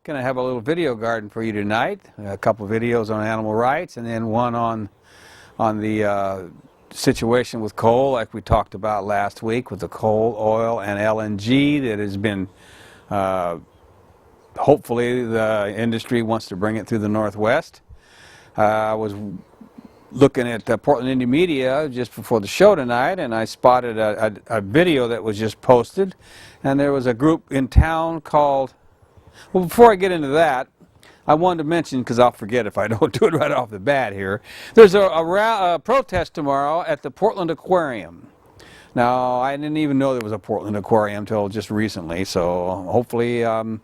Going to have a little video garden for you tonight. A couple videos on animal rights, and then one on the situation with coal, like we talked about last week, with the coal, oil, and LNG that has been. Hopefully, the industry wants to bring it through the Northwest. I was looking at Portland Indie Media just before the show tonight, and I spotted a video that was just posted, and there was a group in town called. Well, before I get into that, I wanted to mention, because I'll forget if I don't do it right off the bat here, there's a protest tomorrow at the Portland Aquarium. Now, I didn't even know there was a Portland Aquarium until just recently, so hopefully I'm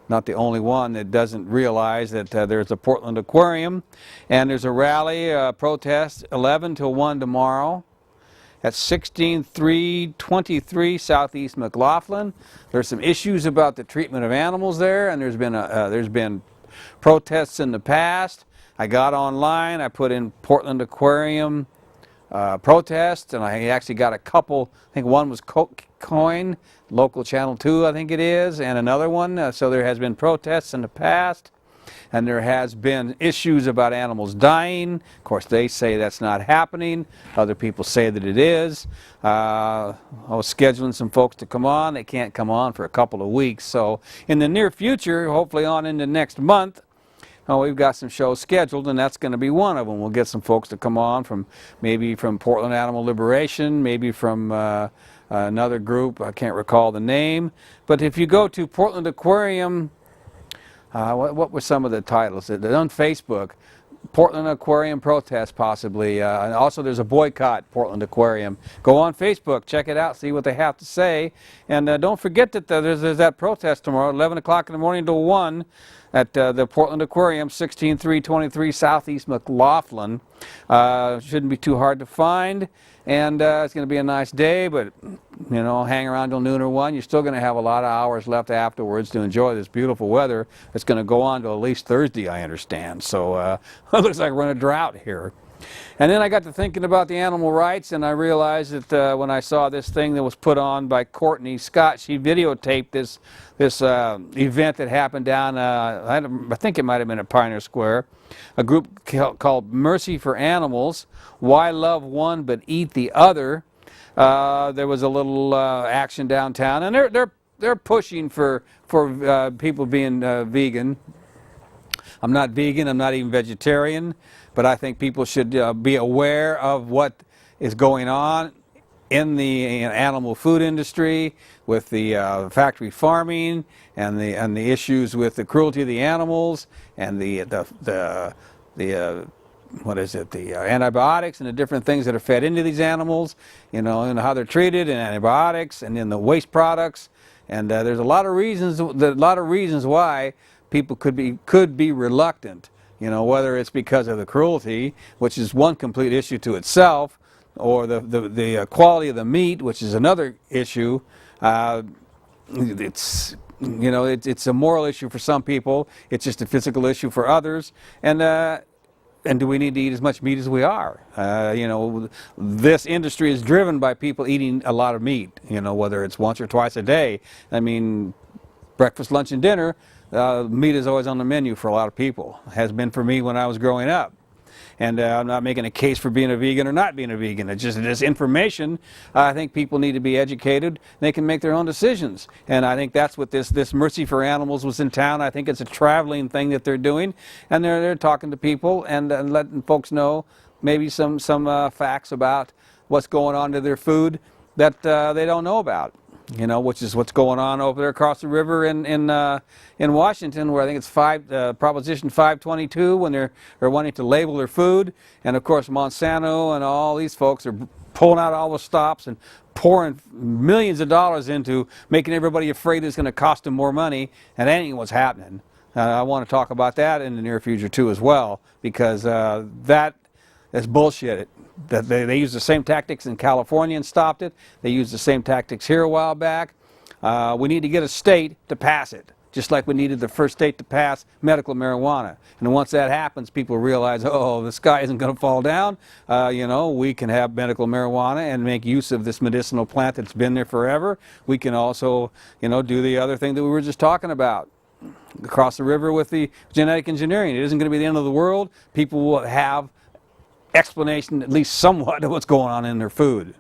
not the only one that doesn't realize that there's a Portland Aquarium. And there's a rally, protest, 11 till 1 tomorrow at 16323 Southeast McLaughlin. There's some issues about the treatment of animals there, and there's been protests in the past. I got online, I put in Portland Aquarium protest, and I actually got a couple. I think one was Coin, local channel 2 I think it is, and another one. So there has been protests in the past, and there has been issues about animals dying. Of course, they say that's not happening. Other people say that it is. I was scheduling some folks to come on. They can't come on for a couple of weeks. So in the near future, hopefully on into next month, we've got some shows scheduled, and that's going to be one of them. We'll get some folks to come on from maybe from Portland Animal Liberation, maybe from another group. I can't recall the name. But if you go to Portland Aquarium, what were some of the titles? On Facebook, Portland Aquarium protest possibly. And also there's a boycott Portland Aquarium. Go on Facebook, check it out, see what they have to say. And don't forget that there's that protest tomorrow, 11 o'clock in the morning to 1 at the Portland Aquarium, 16323 Southeast McLaughlin. Shouldn't be too hard to find. And it's going to be a nice day, but hang around till noon or 1. You're still going to have a lot of hours left afterwards to enjoy this beautiful weather. It's going to go on to at least Thursday, I understand. So it looks like we're in a drought here. And then I got to thinking about the animal rights, and I realized that when I saw this thing that was put on by Courtney Scott, she videotaped this event that happened down, I think it might have been at Pioneer Square, a group called Mercy for Animals, Why Love One But Eat the Other. There was a little action downtown, and they're pushing for people being vegan. I'm not vegan, I'm not even vegetarian, but I think people should be aware of what is going on in the animal food industry with the factory farming and the issues with the cruelty of the animals and the antibiotics and the different things that are fed into these animals, and how they're treated, and antibiotics, and then the waste products. And there's a lot of reasons why people could be reluctant, whether it's because of the cruelty, which is one complete issue to itself, or the quality of the meat, which is another issue. It's a moral issue for some people. It's just a physical issue for others. And do we need to eat as much meat as we are? This industry is driven by people eating a lot of meat, whether it's once or twice a day. I mean, breakfast, lunch, and dinner, meat is always on the menu for a lot of people. It has been for me when I was growing up. And I'm not making a case for being a vegan or not being a vegan. It's just this information. I think people need to be educated. They can make their own decisions. And I think that's what this Mercy for Animals was in town. I think it's a traveling thing that they're doing. And they're talking to people and letting folks know maybe some facts about what's going on to their food that they don't know about. Which is what's going on over there across the river in Washington, where I think it's Proposition 522, when they're wanting to label their food. And of course, Monsanto and all these folks are pulling out all the stops and pouring millions of dollars into making everybody afraid it's going to cost them more money, and that ain't what's happening. I want to talk about that in the near future too as well, because that is bullshit. That they used the same tactics in California and stopped it. They used the same tactics here a while back. We need to get a state to pass it, just like we needed the first state to pass medical marijuana. And once that happens, people realize, oh, the sky isn't going to fall down. We can have medical marijuana and make use of this medicinal plant that's been there forever. We can also, do the other thing that we were just talking about. across the river with the genetic engineering. It isn't going to be the end of the world. People will have explanation, at least somewhat, of what's going on in their food.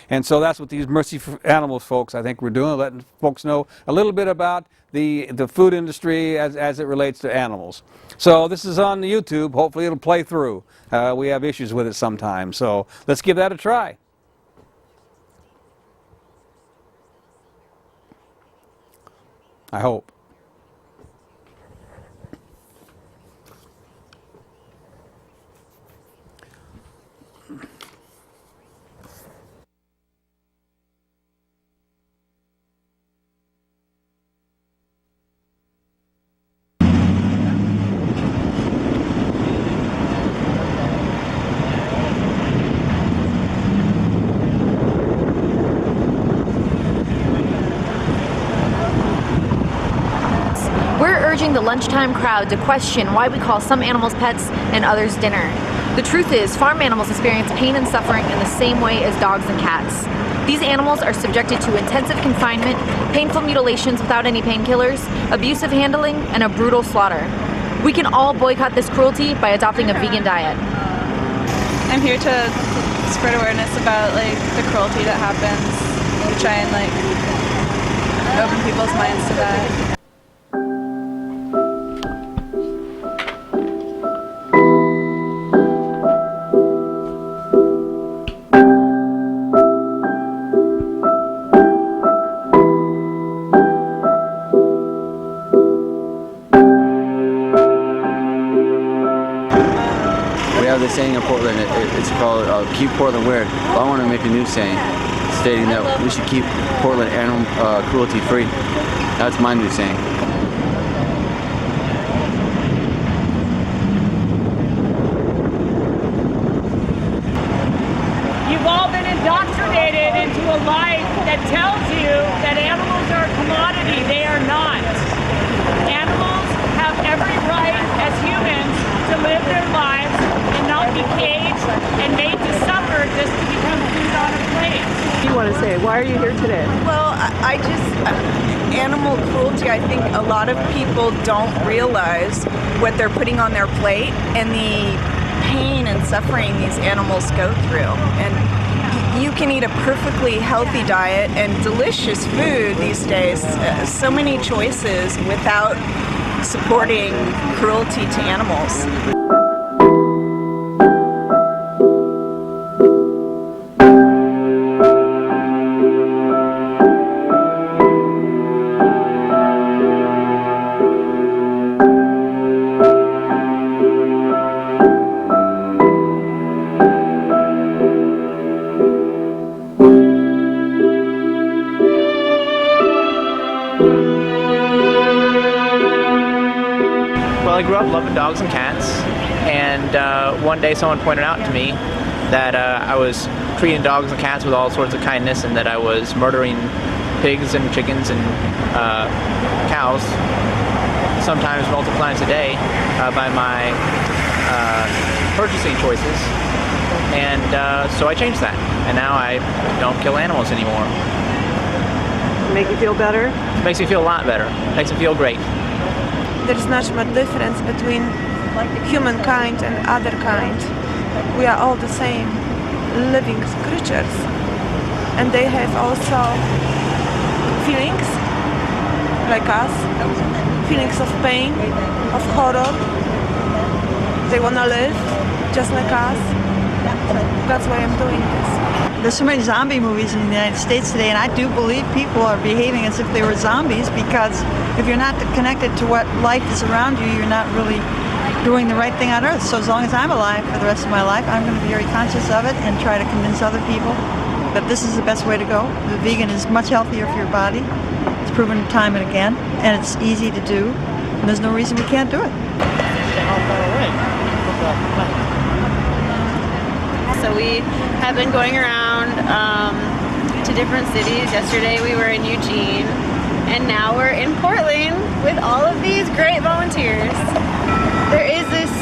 And so that's what these Mercy for Animals folks, I think, we're doing, letting folks know a little bit about the food industry as it relates to animals. So this is on YouTube. Hopefully it'll play through. We have issues with it sometimes. So let's give that a try. I hope. Urging the lunchtime crowd to question why we call some animals pets and others dinner. The truth is, farm animals experience pain and suffering in the same way as dogs and cats. These animals are subjected to intensive confinement, painful mutilations without any painkillers, abusive handling, and a brutal slaughter. We can all boycott this cruelty by adopting a vegan diet. I'm here to spread awareness about the cruelty that happens, to try and open people's minds to that. The saying in Portland, it's called "Keep Portland Weird." I want to make a new saying stating that we should keep Portland animal cruelty free. That's my new saying. You've all been indoctrinated into a life that tells you that animals are a commodity. They are not. Animals have every right as humans to live their lives and not be caged and made to suffer just to become food on a plate. What do you want to say? Why are you here today? Well, animal cruelty, I think a lot of people don't realize what they're putting on their plate and the pain and suffering these animals go through. And you can eat a perfectly healthy diet and delicious food these days, so many choices without supporting cruelty to animals. Well, I grew up loving dogs and cats, and one day someone pointed out to me that I was treating dogs and cats with all sorts of kindness, and that I was murdering pigs and chickens and cows, sometimes multiple times a day, by my purchasing choices. And so I changed that, and now I don't kill animals anymore. Make you feel better? It makes me feel a lot better. It makes me feel great. There's not much difference between humankind and other kind. We are all the same living creatures, and they have also feelings like us, feelings of pain, of horror. They want to live just like us. That's why I'm doing this. There's so many zombie movies in the United States today, and I do believe people are behaving as if they were zombies, because if you're not connected to what life is around you, you're not really doing the right thing on earth. So as long as I'm alive for the rest of my life, I'm going to be very conscious of it and try to convince other people that this is the best way to go. The vegan is much healthier for your body. It's proven time and again, and it's easy to do, and there's no reason we can't do it. So we have been going around to different cities. Yesterday we were in Eugene, and now we're in Portland with all of these great volunteers. There is this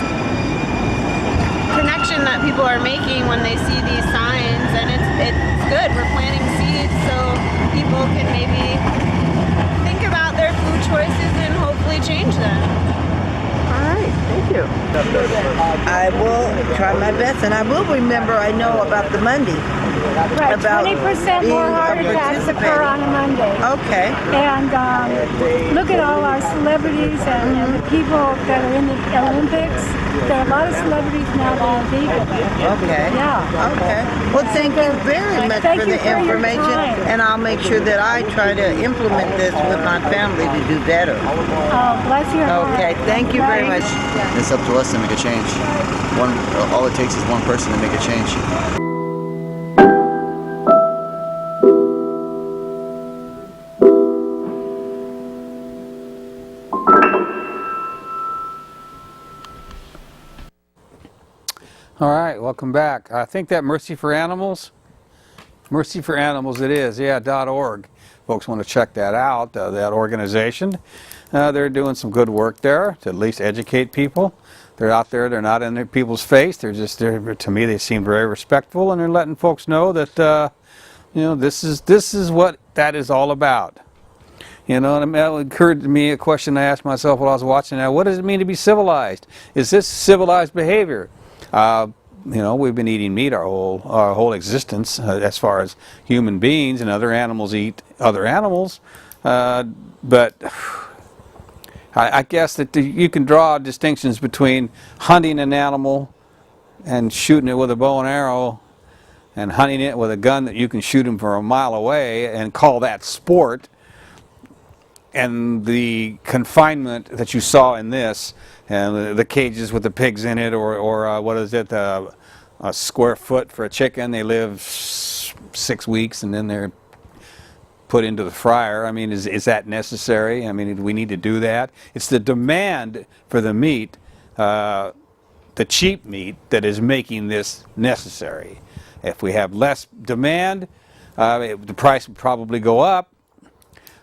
connection that people are making when they see these signs, and it's good. We're planting seeds so people can maybe think about their food choices and hopefully hopefully change that. All right, thank you. I will try my best, and I will remember. I know about the Monday. Right, About 20% being more a heart attacks occur on a Monday. Okay. And look at all our celebrities and the people that are in the Olympics. There are a lot of celebrities now that are vegan. Okay. Yeah. Okay. Well, thank you very much Thank for you the for your information, time. and I'll make sure that I try to implement this with my family to do better. Oh, bless your heart. Okay. Thank you very much. It's up to us to make a change. All it takes is one person to make a change. All right, welcome back. I think that Mercy for Animals it is, yeah, .org. Folks want to check that out, that organization. They're doing some good work there to at least educate people. They're out there, they're not in people's face, to me they seem very respectful, and they're letting folks know that, you know, this is what that is all about. You know, and it occurred to me a question I asked myself while I was watching that. What does it mean to be civilized? Is this civilized behavior? You know, we've been eating meat our whole existence, as far as human beings, and other animals eat other animals. But I guess that you can draw distinctions between hunting an animal and shooting it with a bow and arrow, and hunting it with a gun that you can shoot him from a mile away and call that sport. And the confinement that you saw in this, and the cages with the pigs in it, or what is it, a square foot for a chicken, they live 6 weeks and then they're put into the fryer. I mean, is that necessary? I mean, do we need to do that? It's the demand for the meat, the cheap meat, that is making this necessary. If we have less demand, the price would probably go up.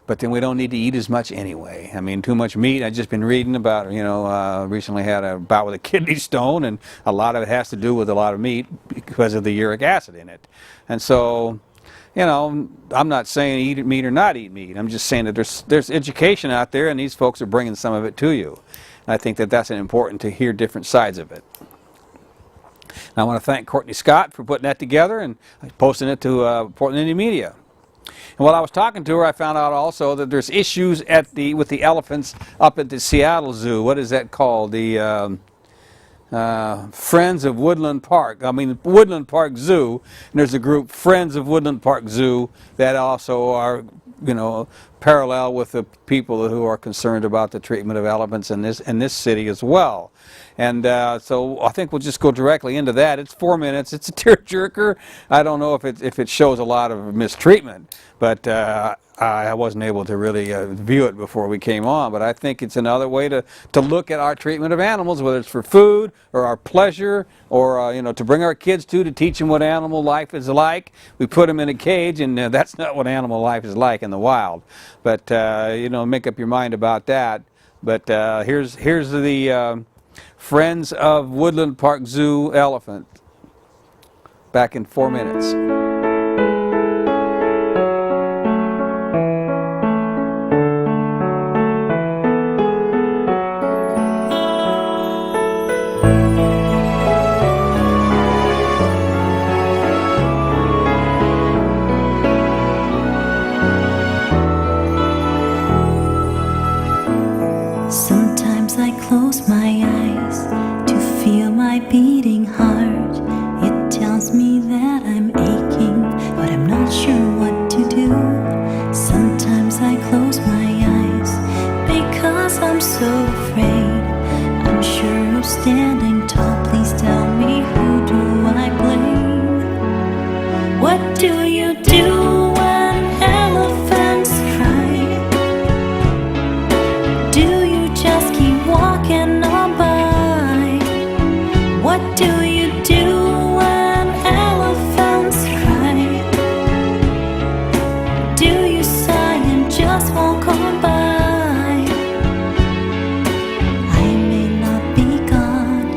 But then we don't need to eat as much anyway. I mean, too much meat. I've just been reading about, you know, recently had a bout with a kidney stone, and a lot of it has to do with a lot of meat because of the uric acid in it. And so, you know, I'm not saying eat meat or not eat meat. I'm just saying that there's education out there, and these folks are bringing some of it to you. And I think that that's important to hear different sides of it. And I want to thank Courtney Scott for putting that together and posting it to Portland Indie Media. And while I was talking to her, I found out also that there's issues with the elephants up at the Seattle Zoo. What is that called? The Friends of Woodland Park. I mean, Woodland Park Zoo. And there's a group, Friends of Woodland Park Zoo, that also are, you know, parallel with the people who are concerned about the treatment of elephants in this city as well. And so I think we'll just go directly into that. It's 4 minutes. It's a tearjerker. I don't know if it shows a lot of mistreatment, but I wasn't able to really view it before we came on. But I think it's another way to look at our treatment of animals, whether it's for food or our pleasure, or you know, to bring our kids to teach them what animal life is like. We put them in a cage, and that's not what animal life is like in the wild. But you know, make up your mind about that. But here's the Friends of Woodland Park Zoo elephant. Back in 4 minutes. Sometimes I close my eyes to feel my beating heart. It tells me that I'm aching, but I'm not sure what to do. Sometimes I close my eyes because I'm so afraid. I'm sure of standing tall. Please tell me, who do I blame? What do you do when elephants cry? Do you just keep walking on by? What do you do when elephants cry? Do you sigh and just walk on by? I may not be God,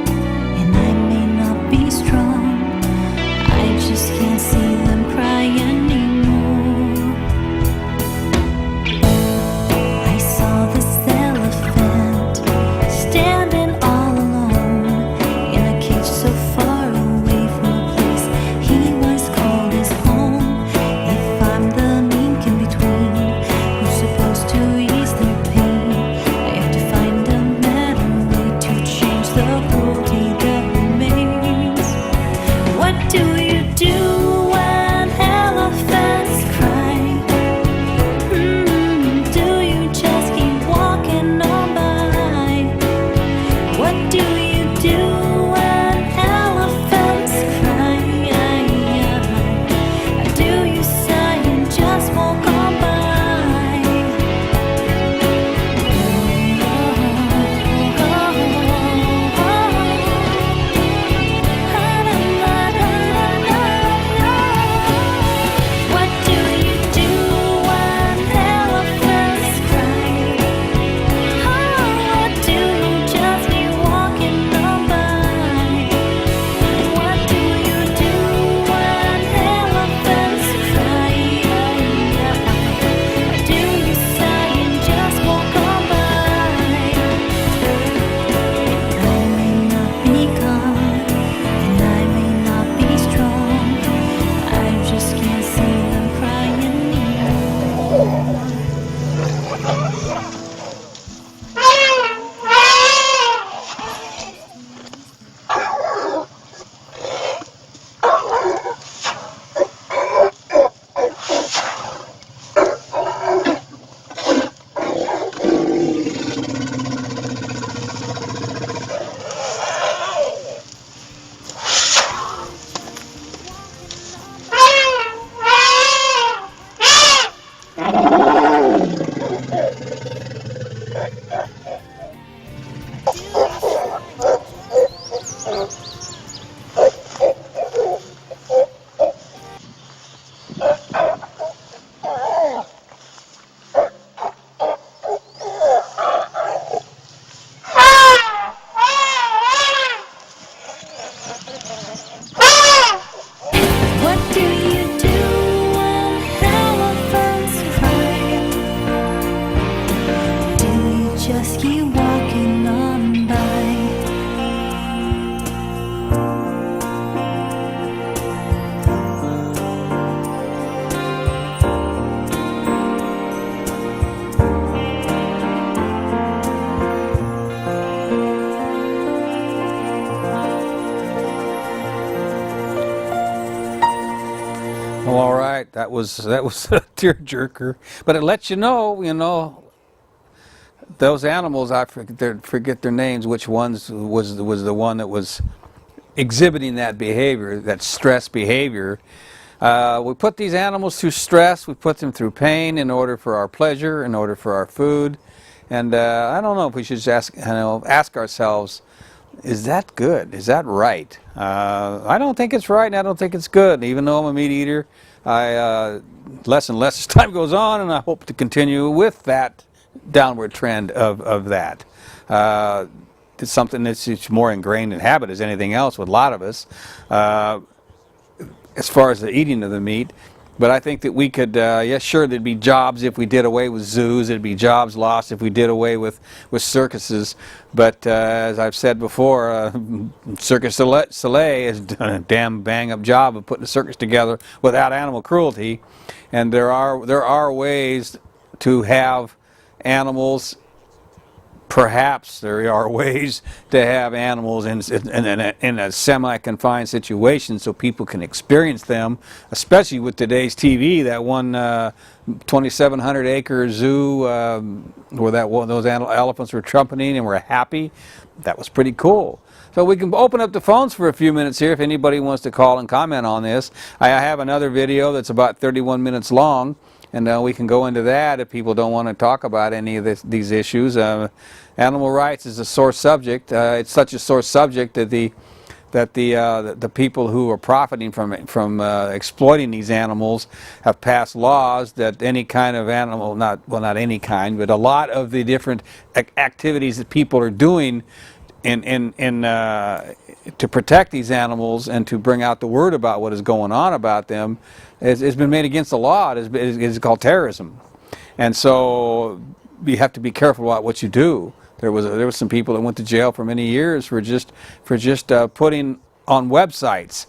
Well, all right, that was a tearjerker, but it lets you know, those animals. I forget their names. Which ones was the one that was exhibiting that behavior, that stress behavior? We put these animals through stress. We put them through pain in order for our pleasure, in order for our food. And I don't know if we should just ask ourselves, is that good? Is that right? I don't think it's right, and I don't think it's good. Even though I'm a meat eater, less and less as time goes on, and I hope to continue with that downward trend of that. It's something that's more ingrained in habit as anything else with a lot of us, as far as the eating of the meat. But I think that we could, yes, sure, there'd be jobs if we did away with zoos. There'd be jobs lost if we did away with circuses. But as I've said before, Circus Soleil has done a damn bang-up job of putting a circus together without animal cruelty. And there are ways to have animals. Perhaps there are ways to have animals in a semi-confined situation so people can experience them, especially with today's TV. That one 2,700-acre zoo where those elephants were trumpeting and were happy, that was pretty cool. So we can open up the phones for a few minutes here if anybody wants to call and comment on this. I have another video that's about 31 minutes long. And we can go into that if people don't want to talk about any of these issues. Animal rights is a sore subject. It's such a sore subject that the people who are profiting from exploiting these animals have passed laws that any kind of animal, not any kind, but a lot of the different activities that people are doing to protect these animals and to bring out the word about what is going on about them has been made against the law. It is called terrorism, and so you have to be careful about what you do. There was some people that went to jail for many years for just putting on websites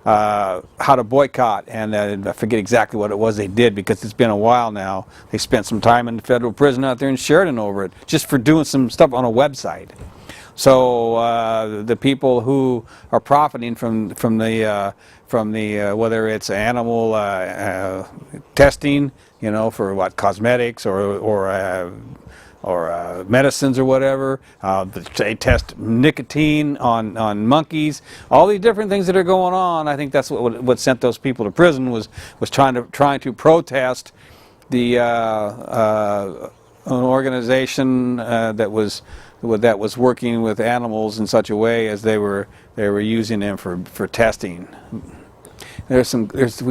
how to boycott, and I forget exactly what it was they did because it's been a while now. They spent some time in the federal prison out there in Sheridan over it, just for doing some stuff on a website. So the people who are profiting from the whether it's animal testing, for what, cosmetics or medicines or whatever, they test nicotine on monkeys, all these different things that are going on. I think that's what sent those people to prison was trying to protest the an organization that was working with animals in such a way as they were using them for testing. We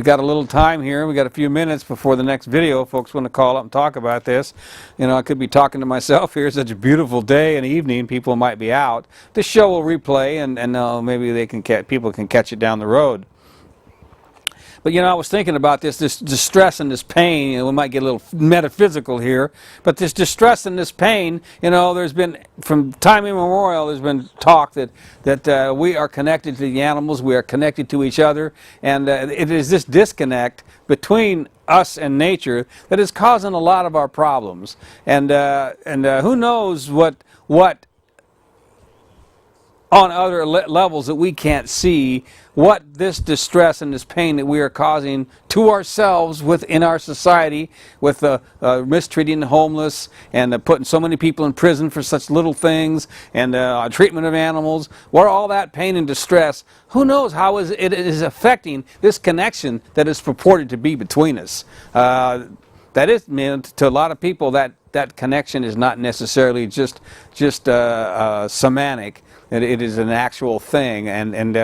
got a little time here. We got a few minutes before the next video. Folks want to call up and talk about this. I could be talking to myself here. Such a beautiful day and evening. People might be out. This show will replay, and maybe people can catch it down the road. But I was thinking about this distress and this pain. We might get a little metaphysical here, but this distress and this pain. There's been, from time immemorial, there's been talk that we are connected to the animals, we are connected to each other, and it is this disconnect between us and nature that is causing a lot of our problems. And who knows what on other levels that we can't see, what this distress and this pain that we are causing to ourselves within our society, with mistreating the homeless and putting so many people in prison for such little things, and treatment of animals, where all that pain and distress, who knows how it is affecting this connection that is purported to be between us. That is, to a lot of people, that connection is not necessarily just semantic. It is an actual thing, and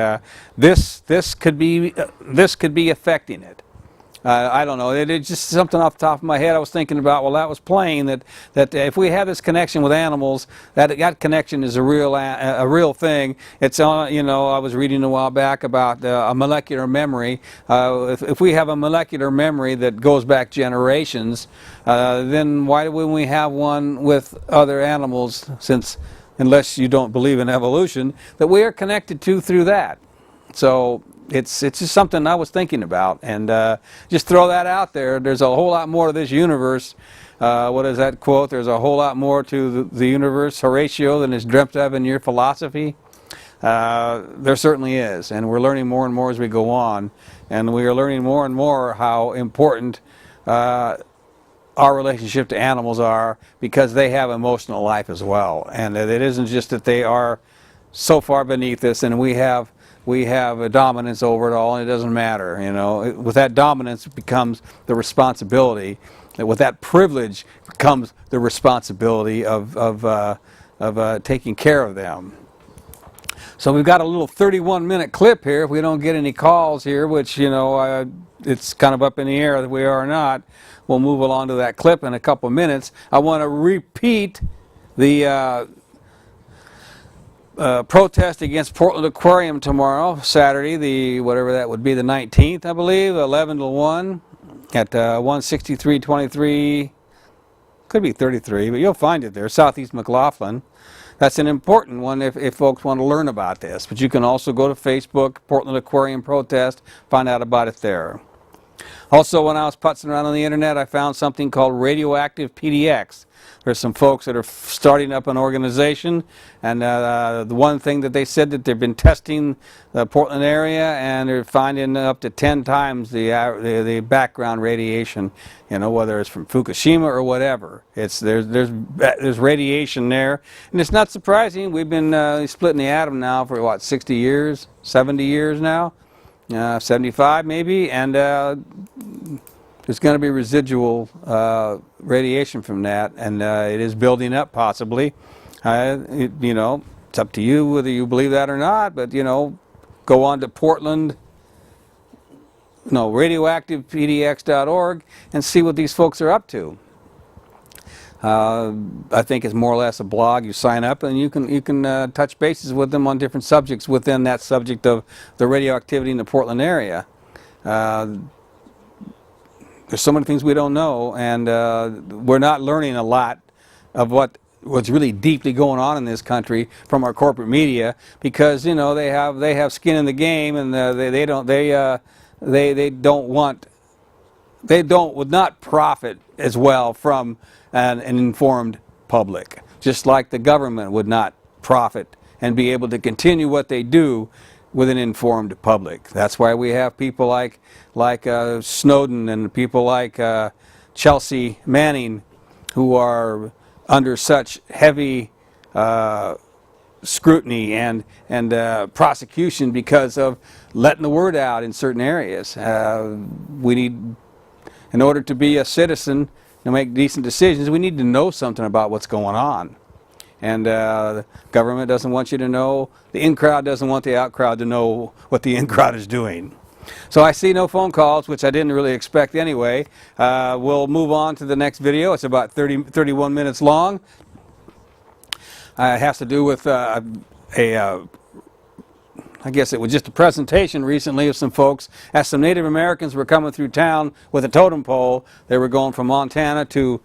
this could be affecting it. I don't know. It's just something off the top of my head. I was thinking about. Well, that was plain that if we have this connection with animals, that connection is a real thing. It's on. I was reading a while back about a molecular memory. If we have a molecular memory that goes back generations, then why wouldn't we have one with other animals? Unless you don't believe in evolution, that we are connected to through that. So it's just something I was thinking about, and just throw that out there. There's a whole lot more to this universe. What is that quote? There's a whole lot more to the universe, Horatio, than is dreamt of in your philosophy. There certainly is, and we're learning more and more as we go on, and we are learning more and more how important our relationship to animals are, because they have emotional life as well, and it isn't just that they are so far beneath us and we have a dominance over it all, and it doesn't matter. You know, with that dominance becomes the responsibility. With that privilege comes the responsibility of taking care of them. So we've got a little 31-minute clip here. If we don't get any calls here, which, you know, it's kind of up in the air that we are or not, we'll move along to that clip in a couple of minutes. I want to repeat the protest against Portland Aquarium tomorrow, Saturday, whatever that would be, the 19th, I believe, 11 to 1 at 16323, could be 33, but you'll find it there, Southeast McLaughlin. That's an important one if folks want to learn about this. But you can also go to Facebook, Portland Aquarium Protest, find out about it there. Also, when I was putzing around on the internet, I found something called Radioactive PDX. There's some folks that are starting up an organization, and the one thing that they said that they've been testing the Portland area, and they're finding up to 10 times the background radiation. You know, whether it's from Fukushima or whatever, there's radiation there, and it's not surprising. We've been splitting the atom now for what, 60 years, 70 years now, 75 maybe, and there's going to be residual radiation from that, and it is building up possibly. You know, it's up to you whether you believe that or not, but, you know, go on to radioactivepdx.org and see what these folks are up to. I think it's more or less a blog. You sign up and you can touch bases with them on different subjects within that subject of the radioactivity in the Portland area. There's so many things we don't know, and we're not learning a lot of what's really deeply going on in this country from our corporate media, because, you know, they have skin in the game, and they would not profit as well from an informed public, just like the government would not profit and be able to continue what they do with an informed public. That's why we have people like Snowden and people like Chelsea Manning, who are under such heavy scrutiny and prosecution because of letting the word out in certain areas. We need, in order to be a citizen, to make decent decisions, we need to know something about what's going on. And the government doesn't want you to know. The in-crowd doesn't want the out-crowd to know what the in-crowd is doing. So I see no phone calls, which I didn't really expect anyway. We'll move on to the next video. It's about 31 minutes long. It has to do with I guess it was just a presentation recently of some folks. As some Native Americans were coming through town with a totem pole, they were going from Montana to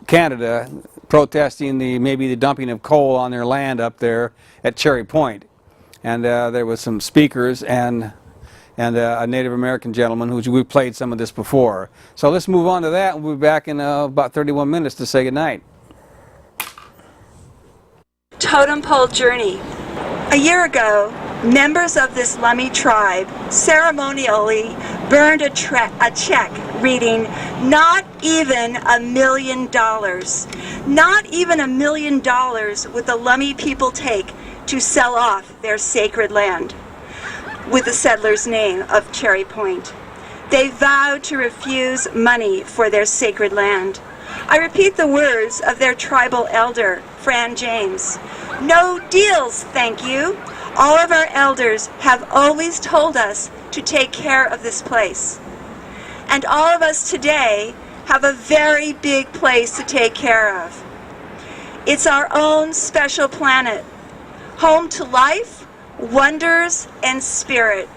Canada, protesting maybe the dumping of coal on their land up there at Cherry Point. And there was some speakers and a Native American gentleman who we've played some of this before. So let's move on to that, and we'll be back in about 31 minutes to say goodnight. Totem Pole Journey. A year ago, members of this Lummi tribe ceremonially burned a check reading, "Not even $1 million. Not even $1 million would the Lummi people take to sell off their sacred land," with the settlers' name of Cherry Point. They vowed to refuse money for their sacred land. I repeat the words of their tribal elder, Fran James. "No deals, thank you. All of our elders have always told us to take care of this place. And all of us today have a very big place to take care of. It's our own special planet, home to life, wonders, and spirit.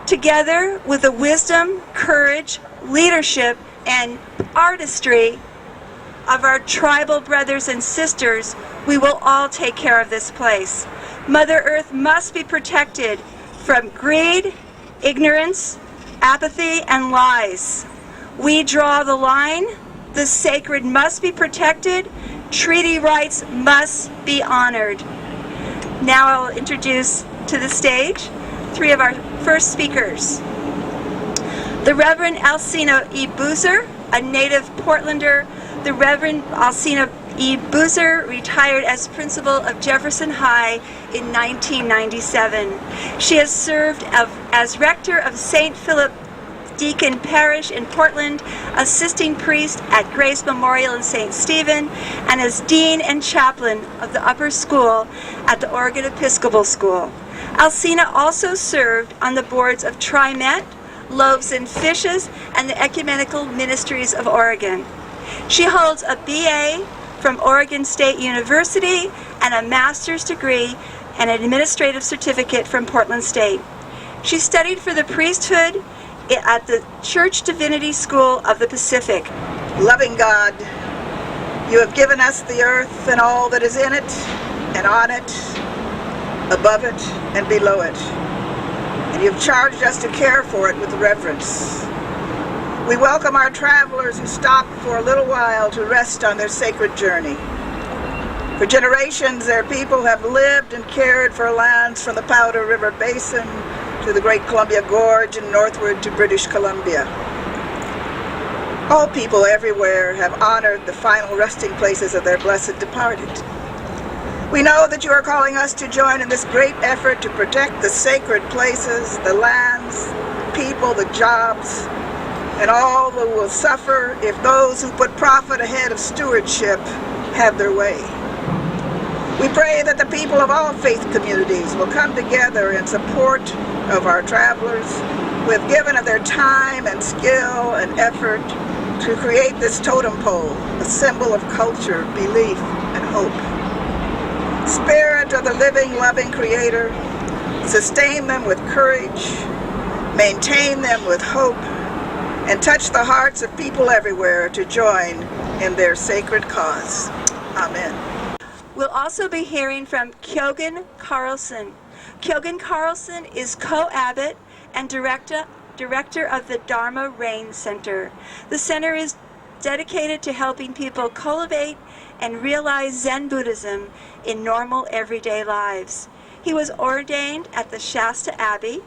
Together with the wisdom, courage, leadership, and artistry of our tribal brothers and sisters, we will all take care of this place. Mother Earth must be protected from greed, ignorance, apathy, and lies. We draw the line The sacred must be protected. Treaty rights must be honored. Now I'll introduce to the stage 3 of our first speakers. The Reverend Alcina E. Boozer, a native Portlander. The Reverend Alcina E. Boozer retired as principal of Jefferson High in 1997. She has served as rector of St. Philip Deacon Parish in Portland, assisting priest at Grace Memorial in St. Stephen, and as dean and chaplain of the upper school at the Oregon Episcopal School. Alcina also served on the boards of TriMet, Loaves and Fishes, and the Ecumenical Ministries of Oregon. She holds a BA from Oregon State University and a master's degree and an administrative certificate from Portland State. She studied for the priesthood at the Church Divinity School of the Pacific. Loving God, you have given us the earth and all that is in it, and on it, above it, and below it. And you've charged us to care for it with reverence. We welcome our travelers who stop for a little while to rest on their sacred journey. For generations, their people have lived and cared for lands from the Powder River Basin to the Great Columbia Gorge and northward to British Columbia. All people everywhere have honored the final resting places of their blessed departed. We know that you are calling us to join in this great effort to protect the sacred places, the lands, people, the jobs, and all who will suffer if those who put profit ahead of stewardship have their way. We pray that the people of all faith communities will come together in support of our travelers who have given of their time and skill and effort to create this totem pole, a symbol of culture, belief, and hope. Spirit of the living, loving Creator, sustain them with courage, maintain them with hope, and touch the hearts of people everywhere to join in their sacred cause. Amen. We'll also be hearing from Kyogen Carlson. Kyogen Carlson is co-abbot and director of the Dharma Rain Center. The center is dedicated to helping people cultivate and realize Zen Buddhism in normal everyday lives. He was ordained at the Shasta Abbey,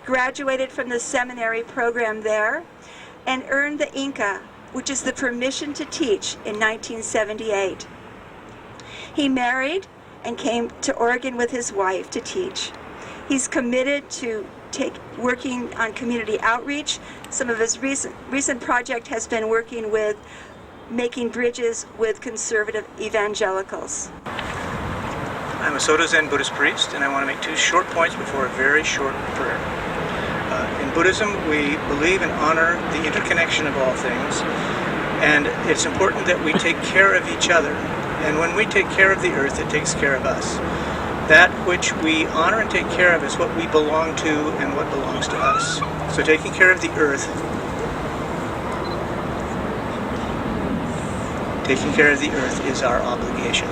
graduated from the seminary program there, and earned the Inca, which is the permission to teach, in 1978. He married and came to Oregon with his wife to teach. He's committed to working on community outreach. Some of his recent project has been working with making bridges with conservative evangelicals. I'm a Soto Zen Buddhist priest, and I want to make 2 short points before a very short prayer. In Buddhism, we believe and honor the interconnection of all things, and it's important that we take care of each other. And when we take care of the earth, it takes care of us. That which we honor and take care of is what we belong to and what belongs to us. So taking care of the earth, is our obligation.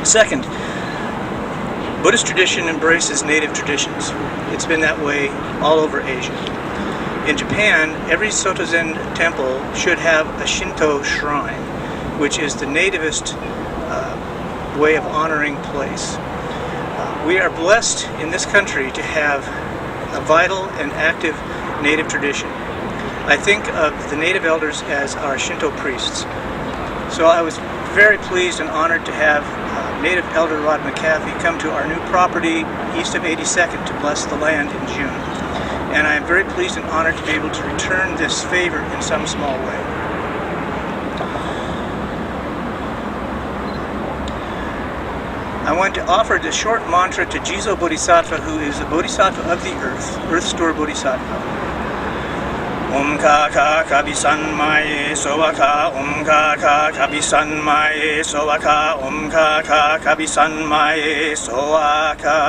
Second, Buddhist tradition embraces native traditions. It's been that way all over Asia. In Japan, every Soto Zen temple should have a Shinto shrine, which is the nativist way of honoring place. We are blessed in this country to have a vital and active native tradition. I think of the native elders as our Shinto priests. So I was very pleased and honored to have native elder Rod McAfee come to our new property east of 82nd to bless the land in June. And I am very pleased and honored to be able to return this favor in some small way. I want to offer the short mantra to Jizo Bodhisattva, who is the Bodhisattva of the Earth Store Bodhisattva. Om ka ka kabisan mae sowaka, Om ka ka kabisan mae sowaka, Om ka ka kabisan mae sowaka.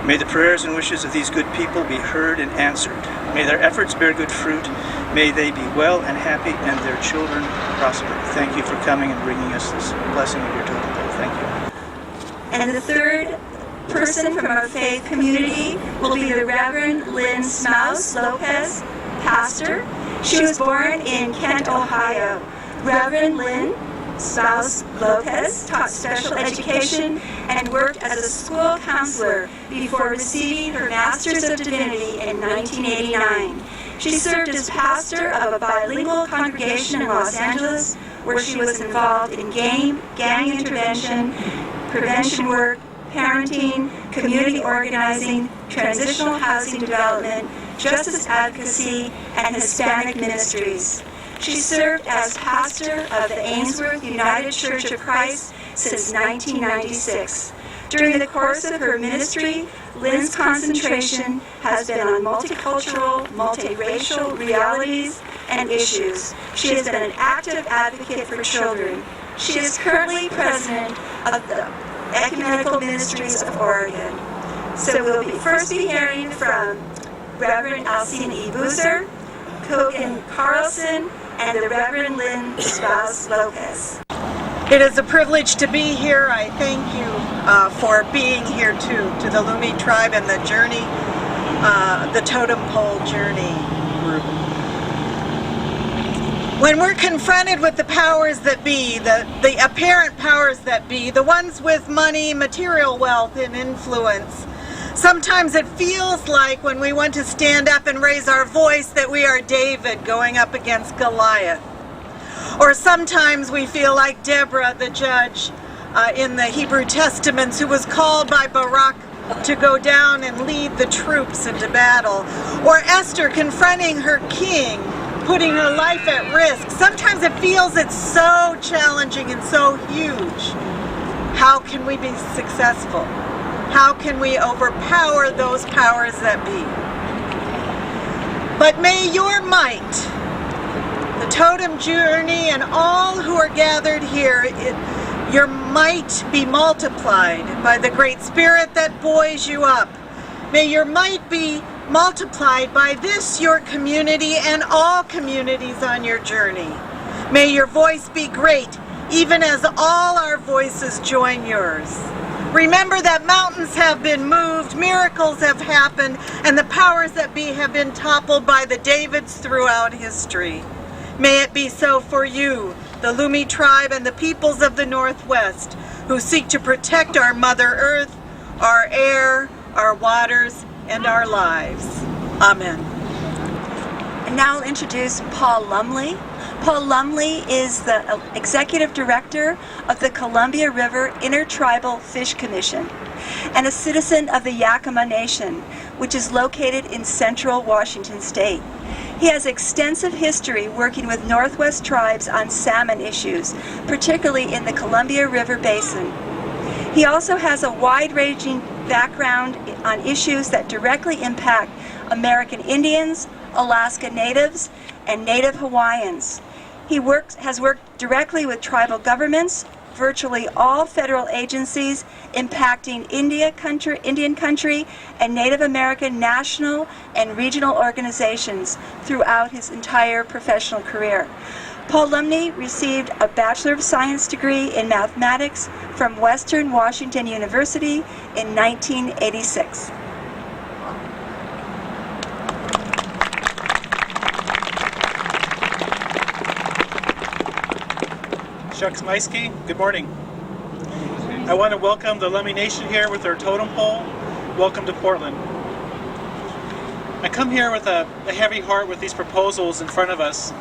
May the prayers and wishes of these good people be heard and answered. May their efforts bear good fruit. May they be well and happy and their children prosper. Thank you for coming and bringing us this blessing of your totem pole. Thank you. And the third person from our faith community will be the Reverend Lynn Smouse Lopez, pastor. She was born in Kent, Ohio. Reverend Lynn Spouse Lopez taught special education and worked as a school counselor before receiving her Master's of Divinity in 1989. She served as pastor of a bilingual congregation in Los Angeles, where she was involved in gang intervention, prevention work, parenting, community organizing, transitional housing development, justice advocacy, and Hispanic ministries. She served as pastor of the Ainsworth United Church of Christ since 1996. During the course of her ministry, Lynn's concentration has been on multicultural, multiracial realities and issues. She has been an active advocate for children. She is currently president of the Ecumenical Ministries of Oregon. So we'll first be hearing from Reverend Alcine E. Boozer, Kogan Carlson, and the Reverend Lynn Spouse Lopez. It is a privilege to be here. I thank you for being here to the Lumi tribe and the journey, the totem pole journey group. When we're confronted with the powers that be, the apparent powers that be, the ones with money, material wealth, and influence, sometimes it feels like when we want to stand up and raise our voice that we are David going up against Goliath. Or sometimes we feel like Deborah, the judge in the Hebrew Testaments, who was called by Barak to go down and lead the troops into battle. Or Esther confronting her king, putting her life at risk. Sometimes it feels it's so challenging and so huge. How can we be successful? How can we overpower those powers that be? But may your might, the totem journey, and all who are gathered here, your might be multiplied by the Great Spirit that buoys you up. May your might be multiplied by this, your community, and all communities on your journey. May your voice be great, even as all our voices join yours. Remember that mountains have been moved, miracles have happened, and the powers that be have been toppled by the Davids throughout history. May it be so for you, the Lumi tribe, and the peoples of the Northwest, who seek to protect our Mother Earth, our air, our waters, and our lives. Amen. And now I'll introduce Paul Lumley. Paul Lumley is the Executive Director of the Columbia River Intertribal Fish Commission and a citizen of the Yakima Nation, which is located in central Washington State. He has extensive history working with Northwest tribes on salmon issues, particularly in the Columbia River Basin. He also has a wide-ranging background on issues that directly impact American Indians, Alaska Natives, and Native Hawaiians. He has worked directly with tribal governments, virtually all federal agencies impacting Indian country, and Native American national and regional organizations throughout his entire professional career. Paul Lumley received a Bachelor of Science degree in mathematics from Western Washington University in 1986. Chuck Smaisky, good morning. I want to welcome the Lummi Nation here with their totem pole. Welcome to Portland. I come here with a heavy heart with these proposals in front of us.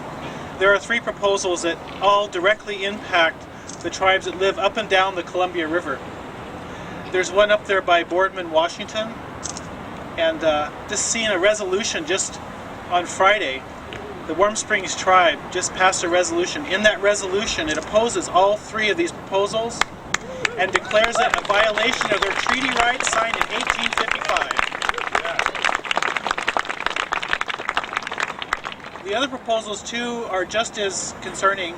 There are 3 proposals that all directly impact the tribes that live up and down the Columbia River. There's one up there by Boardman, Washington, and just seeing a resolution just on Friday. The Warm Springs tribe just passed a resolution. In that resolution, it opposes all 3 of these proposals and declares it a violation of their treaty rights signed in 1855. The other proposals, too, are just as concerning.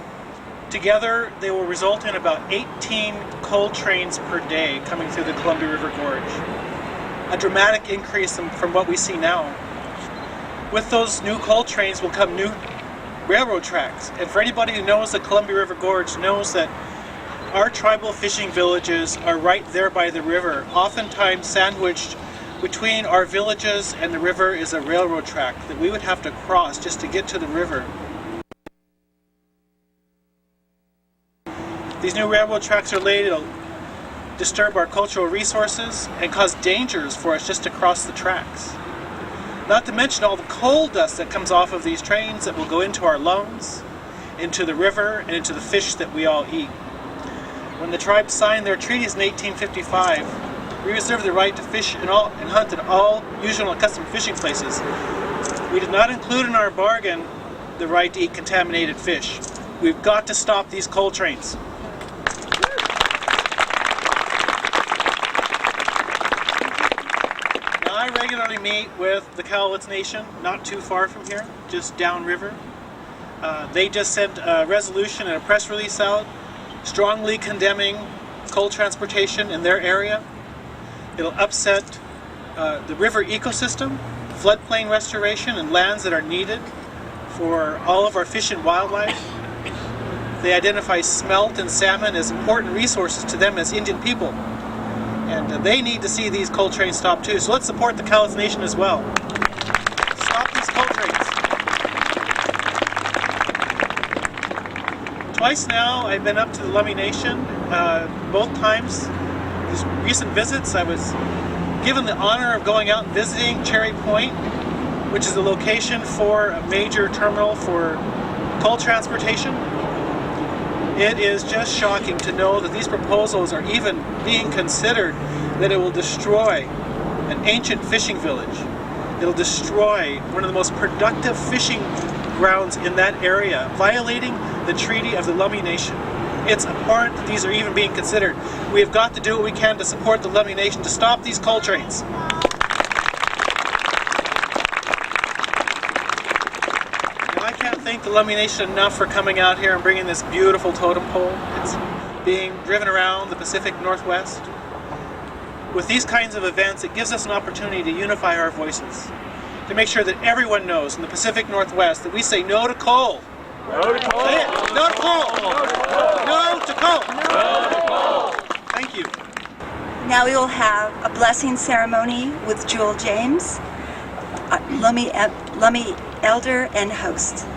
Together, they will result in about 18 coal trains per day coming through the Columbia River Gorge. A dramatic increase from what we see now. With those new coal trains will come new railroad tracks. And for anybody who knows the Columbia River Gorge knows that our tribal fishing villages are right there by the river, oftentimes sandwiched Between our villages and the river is a railroad track that we would have to cross just to get to the river. These new railroad tracks are laid, it'll disturb our cultural resources and cause dangers for us just to cross the tracks. Not to mention all the coal dust that comes off of these trains that will go into our lungs, into the river, and into the fish that we all eat. When the tribe signed their treaties in 1855, we reserved the right to fish and hunt in all usual and custom fishing places. We did not include in our bargain the right to eat contaminated fish. We've got to stop these coal trains. Now, I regularly meet with the Cowlitz Nation, not too far from here, just downriver. They just sent a resolution and a press release out strongly condemning coal transportation in their area. It'll upset the river ecosystem, floodplain restoration, and lands that are needed for all of our fish and wildlife. They identify smelt and salmon as important resources to them as Indian people. And they need to see these coal trains stopped too. So let's support the Cowlitz Nation as well. Stop these coal trains. Twice now I've been up to the Lummi Nation. Both times, these recent visits, I was given the honor of going out and visiting Cherry Point, which is the location for a major terminal for coal transportation. It is just shocking to know that these proposals are even being considered, that it will destroy an ancient fishing village. It'll destroy one of the most productive fishing grounds in that area, violating the Treaty of the Lummi Nation. It's abhorrent that these are even being considered. We have got to do what we can to support the Lummi Nation to stop these coal trains. And I can't thank the Lummi Nation enough for coming out here and bringing this beautiful totem pole. It's being driven around the Pacific Northwest. With these kinds of events, it gives us an opportunity to unify our voices, to make sure that everyone knows in the Pacific Northwest that we say no to coal. No to coal. No to coal. No to coal. No to coal. No to coal. Thank you. Now we will have a blessing ceremony with Jewel James, Lummi elder and host.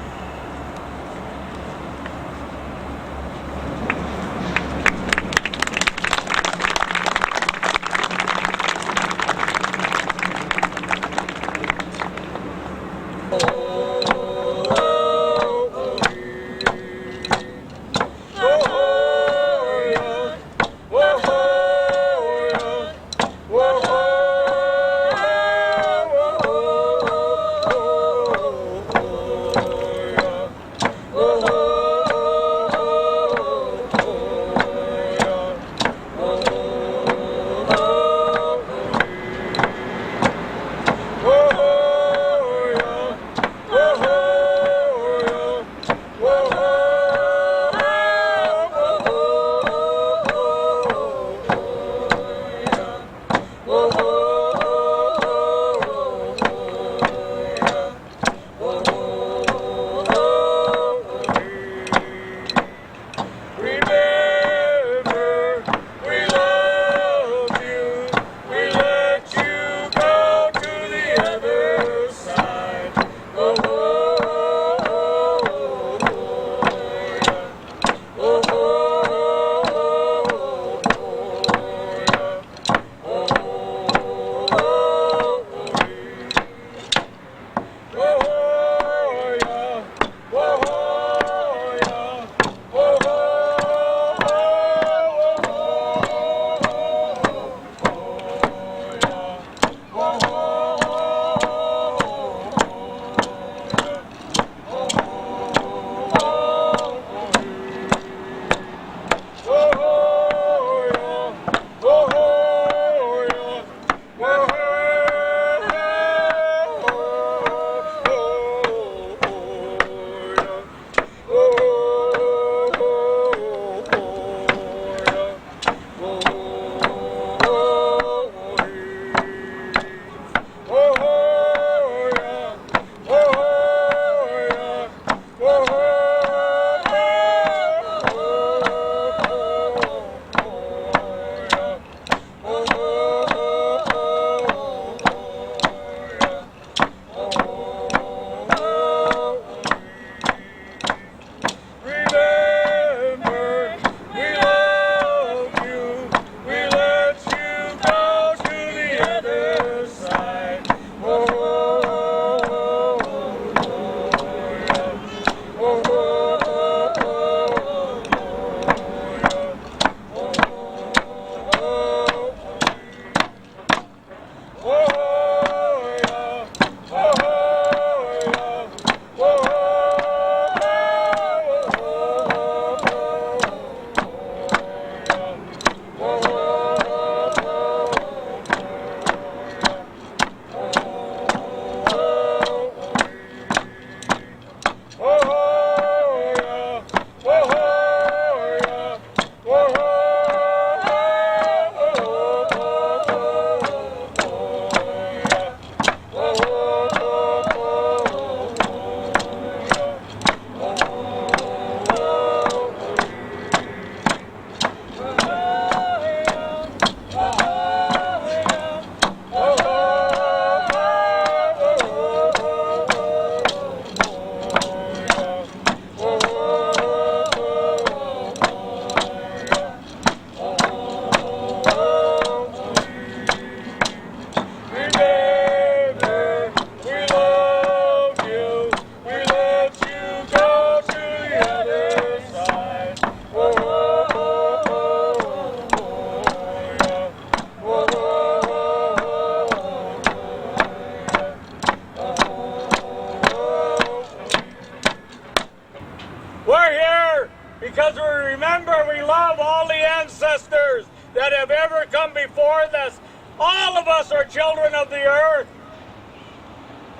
before this. All of us are children of the earth.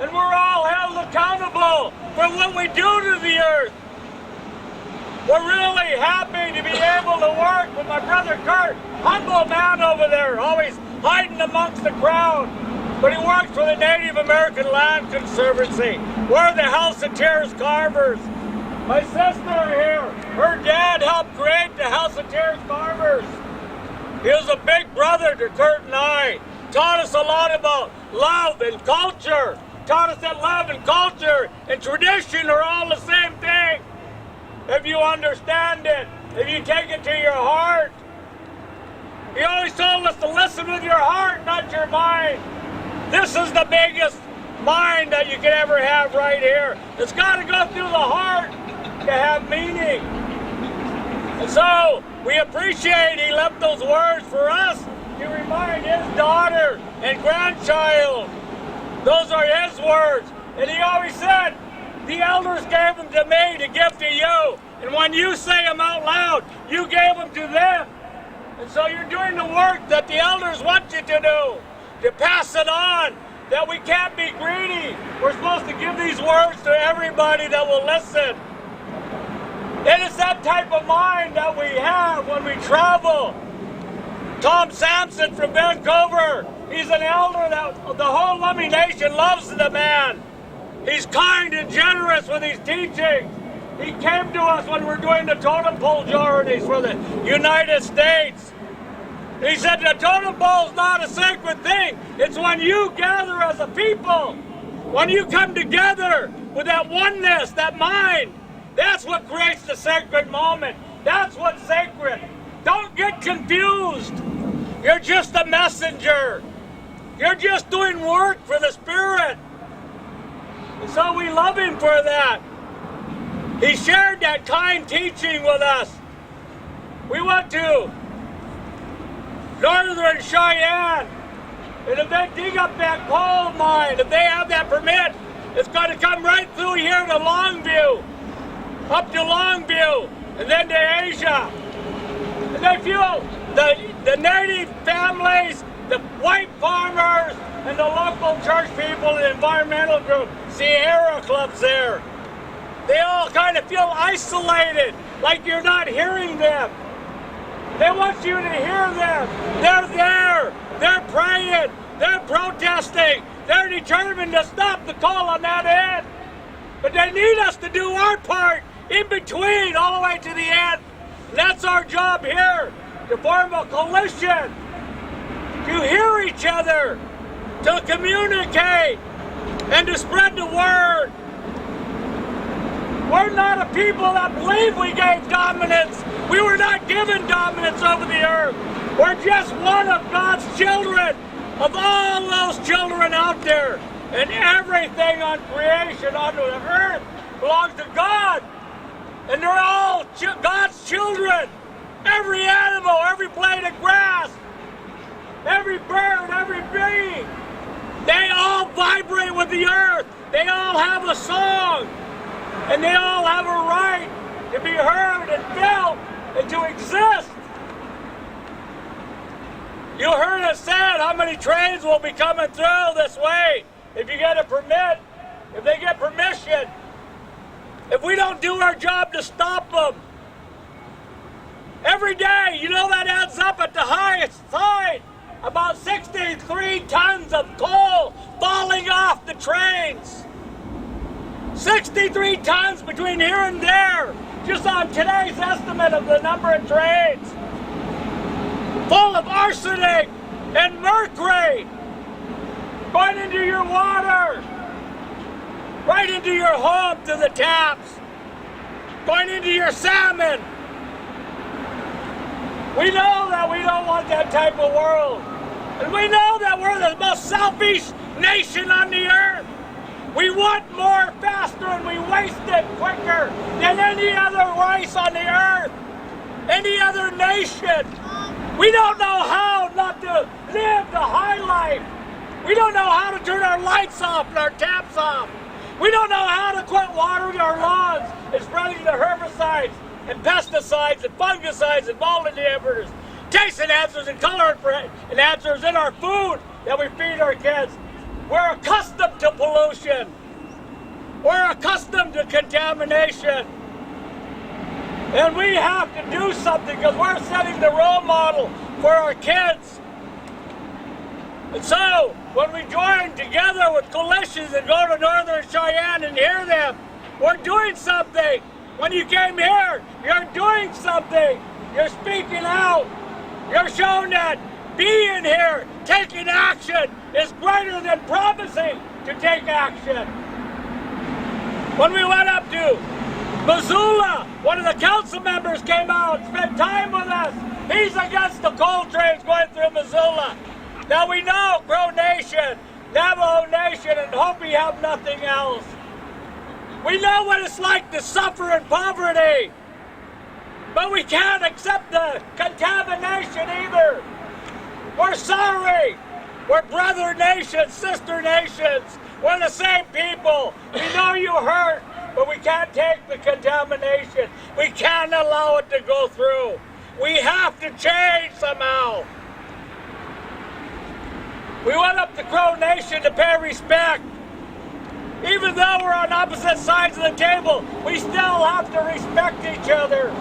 And we're all held accountable for what we do to the earth. We're really happy to be able to work with my brother Kurt, humble man over there, always hiding amongst the crowd. But he works for the Native American Land Conservancy. We're the House of Tears carvers. My sister here, her dad helped create the House of Tears carvers. He was a big brother to Kurt and I. Taught us a lot about love and culture. Taught us that love and culture and tradition are all the same thing. If you understand it, if you take it to your heart. He always told us to listen with your heart, not your mind. This is the biggest mind that you can ever have right here. It's got to go through the heart to have meaning. And so we appreciate he left those words for us to remind his daughter and grandchild. Those are his words. And he always said, the elders gave them to me to give to you. And when you say them out loud, you gave them to them. And so you're doing the work that the elders want you to do, to pass it on, that we can't be greedy. We're supposed to give these words to everybody that will listen. And it's that type of mind that we have when we travel. Tom Sampson from Vancouver, he's an elder that the whole Lummi Nation loves the man. He's kind and generous with his teachings. He came to us when we were doing the totem pole journeys for the United States. He said the totem pole is not a sacred thing. It's when you gather as a people. When you come together with that oneness, that mind, that's what creates the sacred moment. That's what's sacred. Don't get confused. You're just a messenger. You're just doing work for the Spirit. And so we love him for that. He shared that kind teaching with us. We went to Northern Cheyenne, and if they dig up that coal mine, if they have that permit, it's going to come right through here to Longview, up to Longview, and then to Asia. And they feel the native families, the white farmers, and the local church people, the environmental group, Sierra clubs there. They all kind of feel isolated, like you're not hearing them. They want you to hear them. They're there. They're praying. They're protesting. They're determined to stop the coal on that end. But they need us to do our part in between all the way to the end. And that's our job here, to form a coalition, to hear each other, to communicate, and to spread the word. We're not a people that believe we gave dominance. We were not given dominance over the earth. We're just one of God's children, of all those children out there. And everything on creation, on the earth, belongs to God. And they're all God's children. Every animal, every blade of grass, every bird, every bee, they all vibrate with the earth. They all have a song. And they all have a right to be heard and felt and to exist. You heard us say how many trains will be coming through this way if you get a permit, if they get permission. If we don't do our job to stop them. Every day, you know that adds up at the highest side. About 63 tons of coal falling off the trains. 63 tons between here and there, just on today's estimate of the number of trains. Full of arsenic and mercury going into your water, right into your home through the taps, going into your salmon. We know that we don't want that type of world. And we know that we're the most selfish nation on the earth. We want more faster and we waste it quicker than any other race on the earth, any other nation. We don't know how not to live the high life. We don't know how to turn our lights off and our taps off. We don't know how to quit watering our lawns and spreading the herbicides and pesticides and fungicides and mold inhibitors. taste enhancers and color enhancers in our food that we feed our kids. We're accustomed to pollution. We're accustomed to contamination. And we have to do something because we're setting the role model for our kids. And so, when we join together with coalitions and go to Northern Cheyenne and hear them, we're doing something. When you came here, you're doing something. You're speaking out. You're showing that being here, taking action, is greater than promising to take action. When we went up to Missoula, one of the council members came out and spent time with us. He's against the coal trains going through Missoula. Now we know Crow Nation, Navajo Nation, and Hopi have nothing else. We know what it's like to suffer in poverty, but we can't accept the contamination either. We're sorry. We're brother nations, sister nations. We're the same people. We know you hurt, but we can't take the contamination. We can't allow it to go through. We have to change somehow. We went up to Crow Nation to pay respect. Even though we're on opposite sides of the table, we still have to respect each other.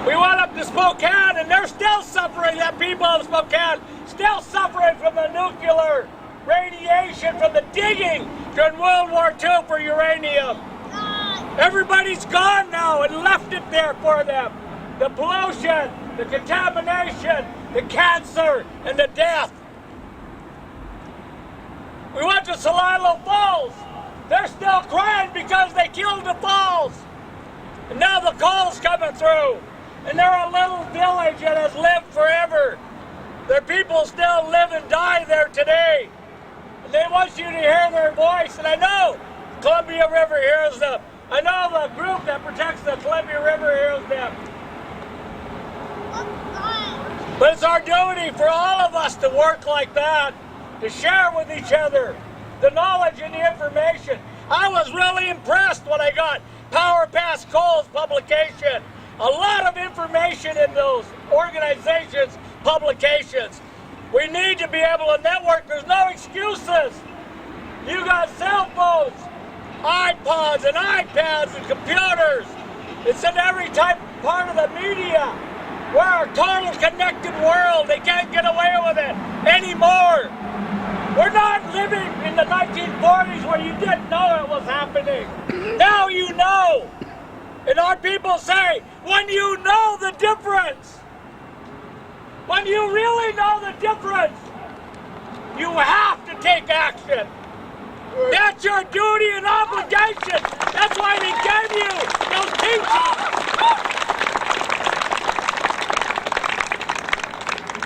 We went up to Spokane, and they're still suffering, that people of Spokane, still suffering from the nuclear radiation from the digging during World War II for uranium. Everybody's gone now and left it there for them. The pollution, the contamination, the cancer, and the death. We went to Celilo Falls. They're still crying because they killed the falls. And now the coal's coming through. And they're a little village that has lived forever. Their people still live and die there today. And they want you to hear their voice. And I know Columbia River hears them. I know the group that protects the Columbia River hears them. But it's our duty for all of us to work like that, to share with each other the knowledge and the information. I was really impressed when I got Power Past Coal's publication. A lot of information in those organizations' publications. We need to be able to network. There's no excuses. You got cell phones, iPods and iPads and computers. It's in every part of the media. We're a total connected world. They can't get away with it anymore. We're not living in the 1940s where you didn't know it was happening. Now you know. And our people say, when you know the difference, when you really know the difference, you have to take action. That's your duty and obligation. That's why they gave you those teachings.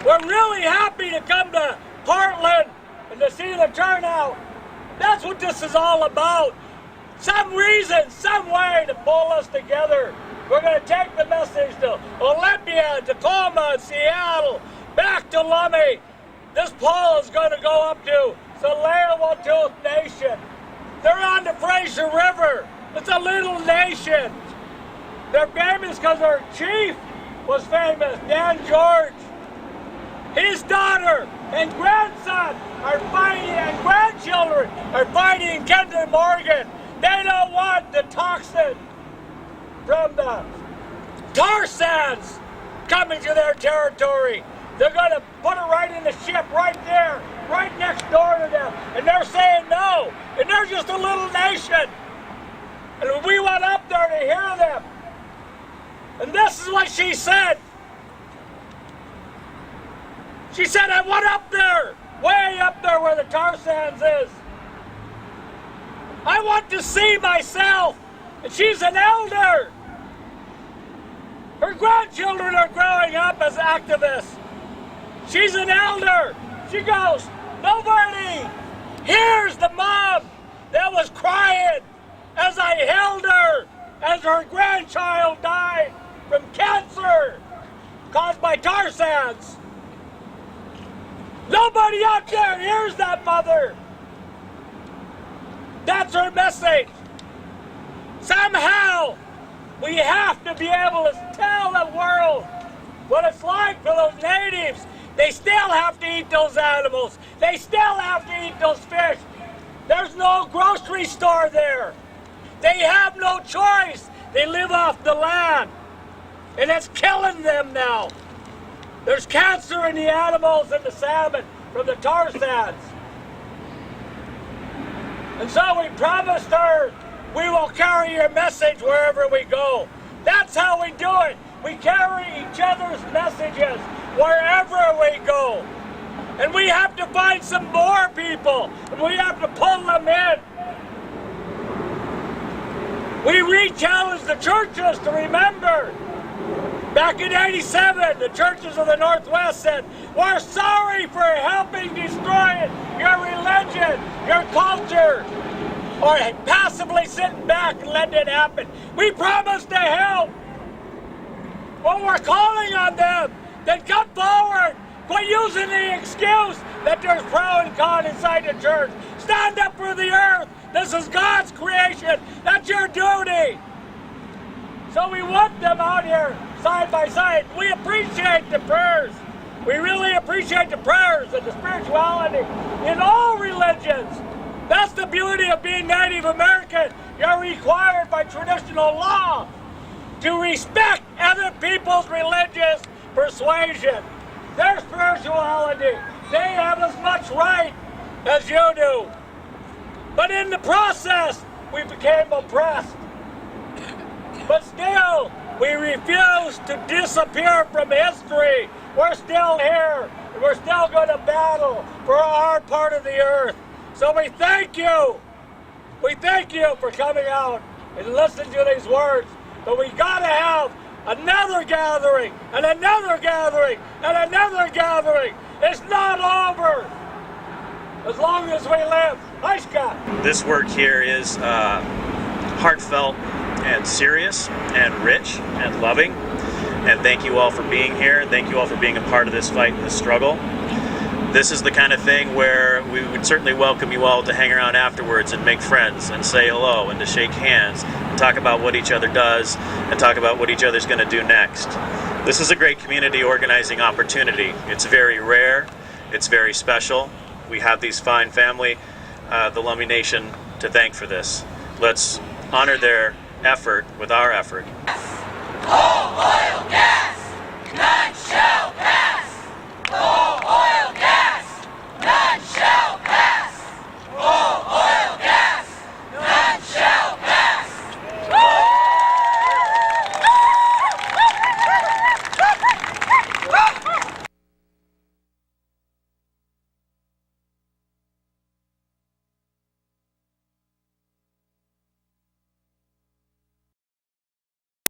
We're really happy to come to Portland and to see the turnout. That's what this is all about. Some reason, some way to pull us together. We're going to take the message to Olympia, Tacoma, Seattle, back to Lummi. This poll is going to go up to Tsleil-Waututh Nation. They're on the Fraser River. It's a little nation. They're famous because their chief was famous, Dan George. His daughter and grandson are fighting, and grandchildren are fighting in Kinder Morgan. They don't want the toxin from the tar sands coming to their territory. They're going to put it right in the ship right there, right next door to them. And they're saying no. And they're just a little nation. And we went up there to hear them. And this is what she said. She said, I went up there, way up there where the tar sands is. I want to see myself. And she's an elder. Her grandchildren are growing up as activists. She's an elder. She goes, nobody hears the mom that was crying as I held her as her grandchild died from cancer caused by tar sands. Nobody out there hears that mother. That's her message. Somehow, we have to be able to tell the world what it's like for those natives. They still have to eat those animals. They still have to eat those fish. There's no grocery store there. They have no choice. They live off the land. And it's killing them now. There's cancer in the animals and the salmon from the tar sands. And so we promised her we will carry your message wherever we go. That's how we do it. We carry each other's messages wherever we go. And we have to find some more people, and we have to pull them in. We re-challenge the churches to remember. Back in '87, the churches of the Northwest said, we're sorry for helping destroy your religion, your culture, or passively sitting back and letting it happen. We promised to help. Well, we're calling on them. Then come forward. Quit using the excuse that there's pro and con inside the church. Stand up for the earth. This is God's creation. That's your duty. So we want them out here side by side. We appreciate the prayers. We really appreciate the prayers and the spirituality in all religions. That's the beauty of being Native American. You're required by traditional law to respect other people's religious persuasion, their spirituality. They have as much right as you do. But in the process, we became oppressed. But still, we refuse to disappear from history. We're still here, and we're still going to battle for our part of the earth. So we thank you. We thank you for coming out and listening to these words. But we got to have another gathering, and another gathering, and another gathering. It's not over as long as we live. Hi, Scott. This work here is heartfelt and serious and rich and loving. And thank you all for being here, and thank you all for being a part of this fight and this struggle. This is the kind of thing where we would certainly welcome you all to hang around afterwards and make friends and say hello and to shake hands and talk about what each other does and talk about what each other's going to do next. This is a great community organizing opportunity. It's very rare. It's very special. We have these fine family, the Lummi Nation, to thank for this. Let's honor their effort with our effort. Coal, oil, gas,